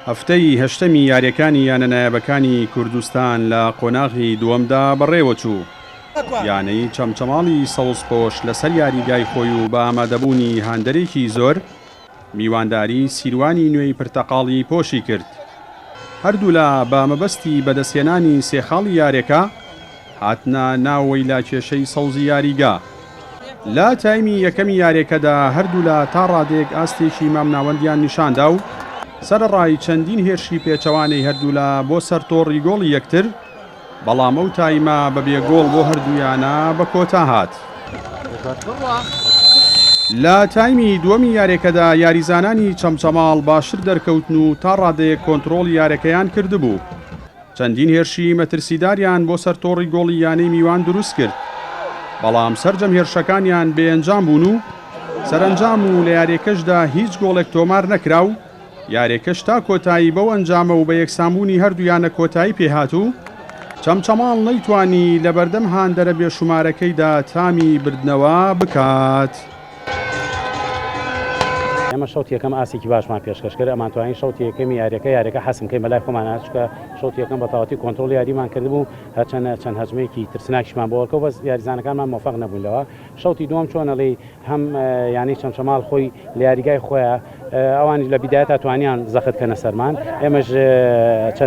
هەفتەی هەشتەمی یاریەکانی یانەنایەبەکانی کوردستان لە قۆناغی دووەمدا بەڕێوەچوو. یانەی چەمچەماڵی سەوزپۆش لەسەر یاریگای خۆی و بە ئامادەبوونی هاندەرێکی زۆر میوانداری سیروانی نوێی پرتەقاڵی پۆشی کرد. هەردوو لە بە مەبەستی بەدەستێنانی سێخاڵی یاریەکە هاتنە ناوەی لا کێشەی سەوزی یاریگا. لە تایمی یەکەمی یاریەکەدا هەردوو لە تا ڕادێک ئاستێکی مامناوەندیان نیشاندا و سەرڕای چەندین هێرشی پێچەوانەی هەردوو لە بۆ سەر تۆڕی گۆڵی یەکتر، بەڵام ئەو تایمە بەبێ گۆڵ بۆ هەردوویانە بە کۆتا هات. لە تایمی دووەمی یاریەکەدا یاریزانانی چەمچەماڵ باشتر دەرکەوتن و تا ڕادەیەک کۆنتڕۆڵ یاریەکەیان کردبوو. چەندین هێرشی مەترسیداریان بۆ سەر تۆڕی گۆڵی یانەی میوان دروست کرد، بەڵام سەرجەم هێرشەکانیان بێئەنجام بوون و سەرئەنجام و لە یاریەکەشدا هیچ گۆڵێک تۆمار نەکرا و یاریەکەش تا کۆتایی بەو ئەنجامە و بە یەکسانبوونی هەردوویانە کۆتایی پێهات و چەمچەماڵ نەیتوانی لە بەردەم هاندەرە بێشومارەکەیدا تامی بردنەوە بکات. ئەمە شەوت یەکەم ئاسێکی باشمان پێشکەشکرد، ئەمان توانین شەوت یەکەمی یاریەکە حەسمکەی بەلای خۆمان چکە شەوت یەکەم بە تەواوەتی کۆنتڕۆڵ یاریمان کردبوو، چەند هەجمەیەکی ترسناکیشمان بۆوەکە بەس یاریزانەکانمان مۆفەق نەبوونەوە. شەوتی دووەم چۆنەڵێ هەم یانی چەمچەماڵ خۆی لە یاریگای خۆیان ئەوانی لە بیدایەتە توانیان زەخت کەنە سەرمان، ئێمەش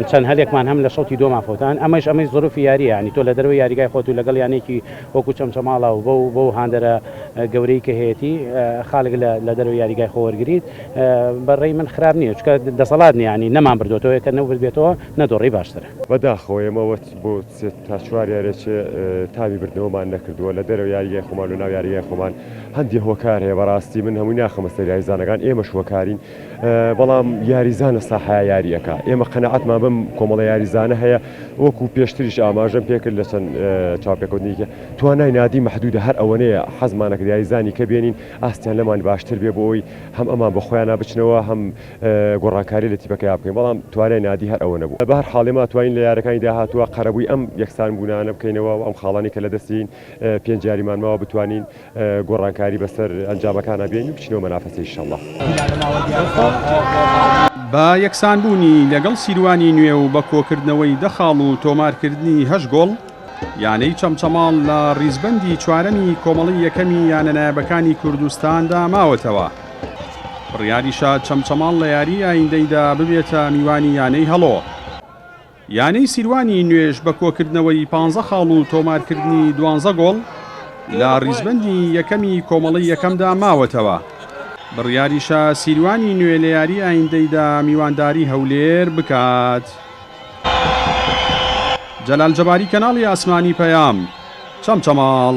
چەند هەلێکمان هەم لە شەوتی دووەمان فۆتان. ئەمەی زۆروفی یاریە، ینی تۆ لە دەروی یاریگای خۆت و لەگەڵ یانێکی وەکو چەمچەماڵە و بۆ هاندەرە گەورەی کە هەیەی خاڵک لە دەروی یاریگای خۆ وەرگریت، بەڕێی من خراپ نییە، چکە دەسەڵات نیانی نەمان بردوێتەوە کە نەوت بێتەوە نەدۆڕی باشترە. بەداخەوەیەمەوە بۆ تا چوار یاریێکی تامی بردنەوەمان نەکردووە لە دەرەوە یاریگای خۆمان و ناو یاریگای خۆمان هەندی هۆکار هەیە. بەڕاستی من هەمووی ناخەمە سەر یاریزانەکان، ئێمەش هۆکارین، بەڵام یاریزانە ساحەیە یاریەکە. ئێمە قەنەعەتمان بەم کۆمەڵە یاریزانە هەیە، وەکو پێشتریش ئاماژەم پێکرد لە چەند چاوپێکەوتنێکە توانای نادی مەحدودە، هەر ئەوەنەیە حەزمانە کرد یاریزانی کە بێنین ئاستیان لەمان باشتر بێ بۆ ئەوی هەم ئەمان بە خۆیان بچنەوە هەم گۆڕانکاری لە تیپەکەی بکەین، بەڵام توانای نادی هەر ئەوە نەبوو. بە هەر حاڵێ ما توانین لە یاریەکانی داهاتووە قەرەبووی ئەم یەکسان بوونانە بکەینەوە و ئەم خاڵانی کە لە دەستین پێنج یاریمانمەوە بتوانین گۆڕانکاری بەسەر ئەنجامەکانە بێنین و بچینەوە مەنافەسەی ئینشەڵڵا. بە یەکسانبوونی لەگەڵ سیروانی نوێ و بە کۆکردنەوەی دەخاڵ و تۆمارکردنی هەش گۆڵ، یانەی چەمچەماڵ لە ڕیزبەندی چوارەمی کۆمەڵی یەکەمی یانەنایەبەکانی کوردستاندا ماوەتەوە. بڕیاریشا چەمچەماڵ لە یاری ئایندەیدا ببێتە میوانی یانەی هەڵۆ. یانەی سیروانی نوێژ بە کۆکردنەوەی 15 خاڵ و تۆمارکردنی 12 گۆڵ لە ڕیزبەندی یەکەمی کۆمەڵی یەکەمدا ماوەتەوە. بڕیاریشا سیروانی نوێ لە یاری ئایندەیدا میوانداری هەولێر بکات. جەلال جەباری، کەناڵی ئاسمانی پەیام، چەمچەماڵ.